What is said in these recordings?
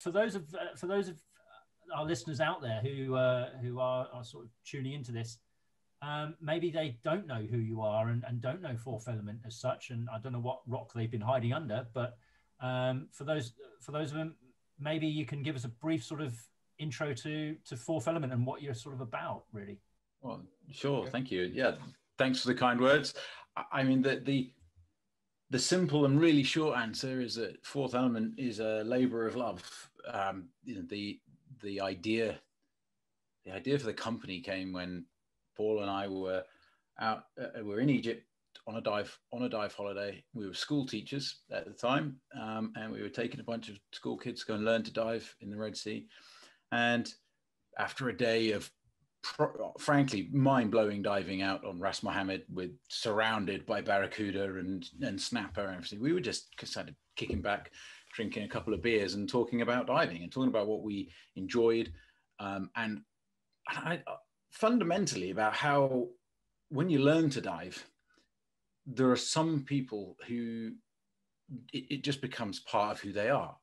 for those of our listeners out there who are sort of tuning into this, maybe they don't know who you are and don't know Fourth Element as such, and I don't know what rock they've been hiding under. But for those of them, maybe you can give us a brief sort of intro to Fourth Element and what you're sort of about, really. Well, sure. Thank you. Yeah, thanks for the kind words. I mean, the simple and really short answer is that Fourth Element is a labor of love. You know, the idea for the company came when Paul and I were out. We're in Egypt on a dive holiday. We were school teachers at the time, and we were taking a bunch of school kids to go and learn to dive in the Red Sea. And after a day of frankly mind-blowing diving out on Ras Mohammed, with surrounded by barracuda and snapper and everything, we were just kind of kicking back, drinking a couple of beers and talking about diving and talking about what we enjoyed, and fundamentally about how when you learn to dive, there are some people who it just becomes part of who they are,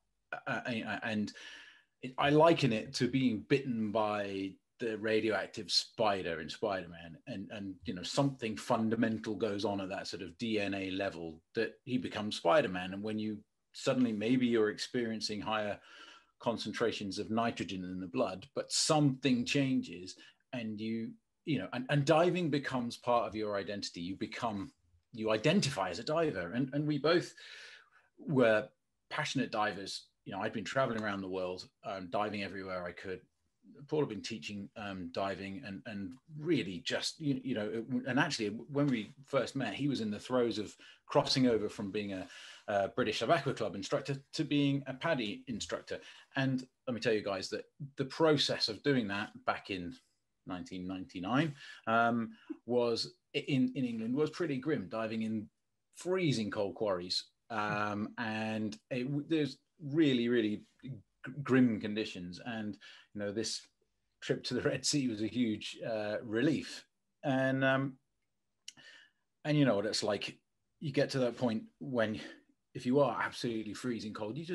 and I liken it to being bitten by the radioactive spider in Spider-Man, and you know, something fundamental goes on at that sort of DNA level that he becomes Spider-Man. And when you suddenly, maybe you're experiencing higher concentrations of nitrogen in the blood, but something changes, and you know, and diving becomes part of your identity. You identify as a diver, and we both were passionate divers. You know, I'd been traveling around the world, diving everywhere I could. Paul had been teaching diving, and really just, you know, and actually when we first met, he was in the throes of crossing over from being a British Aqua Club instructor to being a PADI instructor. And let me tell you guys that the process of doing that back in 1999 was in England was pretty grim, diving in freezing cold quarries, and there's really grim conditions. And you know, this trip to the Red Sea was a huge relief. And you know what it's like, you get to that point when, if you are absolutely freezing cold, you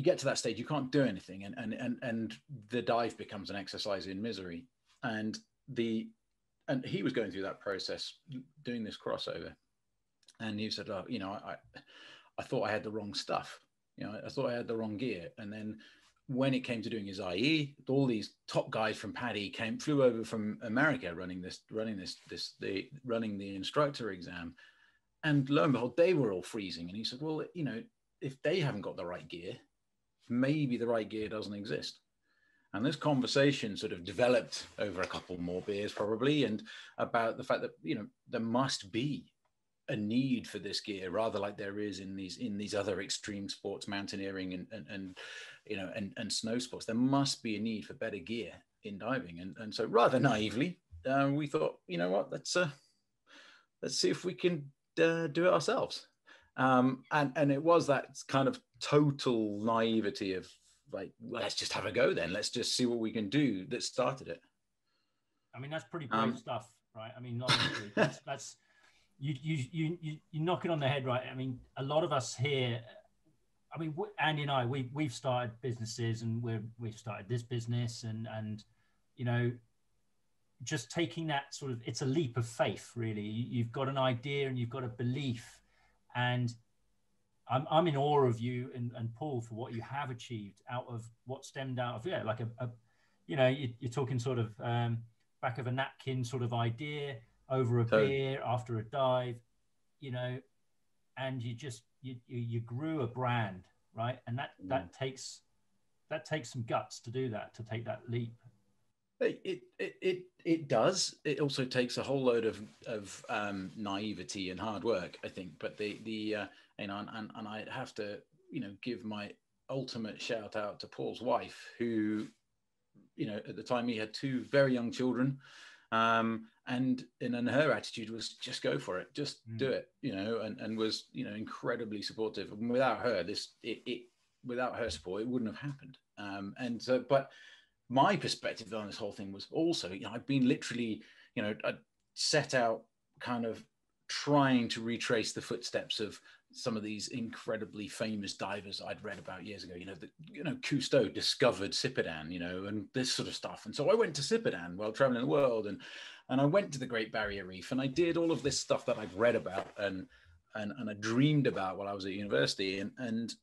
get to that stage, you can't do anything, and the dive becomes an exercise in misery. And he was going through that process, doing this crossover, and he said, oh, you know, I thought I had the wrong stuff. You know, I thought I had the wrong gear. And then when it came to doing his IE, all these top guys from PADI flew over from America running the instructor exam. And lo and behold, they were all freezing. And he said, well, you know, if they haven't got the right gear, maybe the right gear doesn't exist. And this conversation sort of developed over a couple more beers probably, and about the fact that, you know, there must be a need for this gear, rather like there is in these other extreme sports, mountaineering and you know, and snow sports. There must be a need for better gear in diving. And so rather naively, we thought, you know what, let's see if we can do it ourselves. And it was that kind of total naivety of like, well, let's just have a go then. Let's just see what we can do that started it. I mean, that's pretty brave stuff, right? I mean, honestly, that's you knock it on the head, right? I mean, a lot of us here, I mean, Andy and I, we've started businesses, and we've started this business, and you know, just taking that sort of, it's a leap of faith, really. You've got an idea and you've got a belief, and I'm in awe of you and Paul for what you have achieved out of what stemmed out of, yeah, like a you know, you're talking sort of back of a napkin sort of idea over a beer after a dive, you know, and you grew a brand, right? And that takes some guts to do that, to take that leap. It does. It also takes a whole load of naivety and hard work, I think. But you know, and I have to, you know, give my ultimate shout out to Paul's wife, who, you know, at the time he had 2 very young children, and her attitude was just go for it, just do it, you know, and was, you know, incredibly supportive. And without her, without her support, it wouldn't have happened. And so, but my perspective on this whole thing was also, you know, I've been literally, you know, I set out kind of trying to retrace the footsteps of some of these incredibly famous divers I'd read about years ago. Cousteau discovered Cipidan, and this sort of stuff. And so I went to Cipidan while traveling the world, and I went to the Great Barrier Reef, and I did all of this stuff that I've read about and I dreamed about while I was at university. And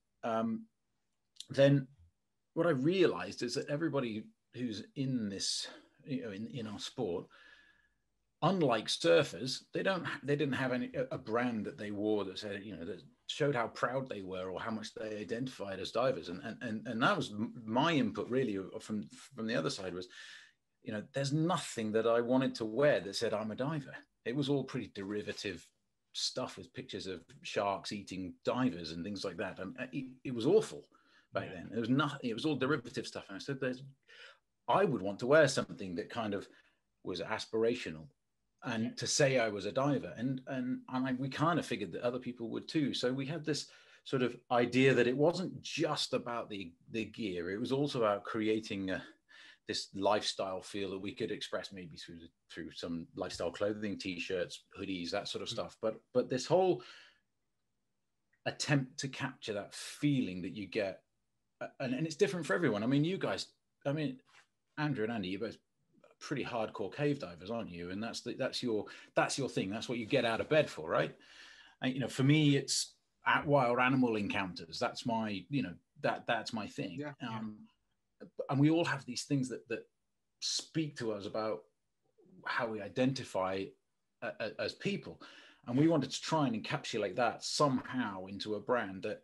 then what I realized is that everybody who's in this, in our sport, unlike surfers, they didn't have a brand that they wore that said, that showed how proud they were or how much they identified as divers. And that was my input really from the other side was, there's nothing that I wanted to wear that said I'm a diver. It was all pretty derivative stuff with pictures of sharks eating divers and things like that. And it was awful back then. It was nothing. It was all derivative stuff. And I said, I would want to wear something that kind of was aspirational, and to say I was a diver, and we kind of figured that other people would too. So we had this sort of idea that it wasn't just about the gear; it was also about creating this lifestyle feel that we could express maybe through some lifestyle clothing, t-shirts, hoodies, that sort of stuff. But this whole attempt to capture that feeling that you get, and it's different for everyone. I mean, you guys, Andrew and Andy, you're both pretty hardcore cave divers, aren't you? And that's your thing. That's what you get out of bed for, right? And for me, it's at wild animal encounters. That's my that's my thing. And we all have these things that speak to us about how we identify as people, and we wanted to try and encapsulate that somehow into a brand that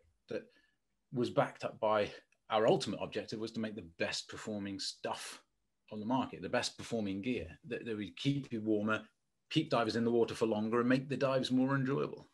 was backed up by our ultimate objective was to make the best performing stuff on the market, the best performing gear that would keep you warmer, keep divers in the water for longer, and make the dives more enjoyable.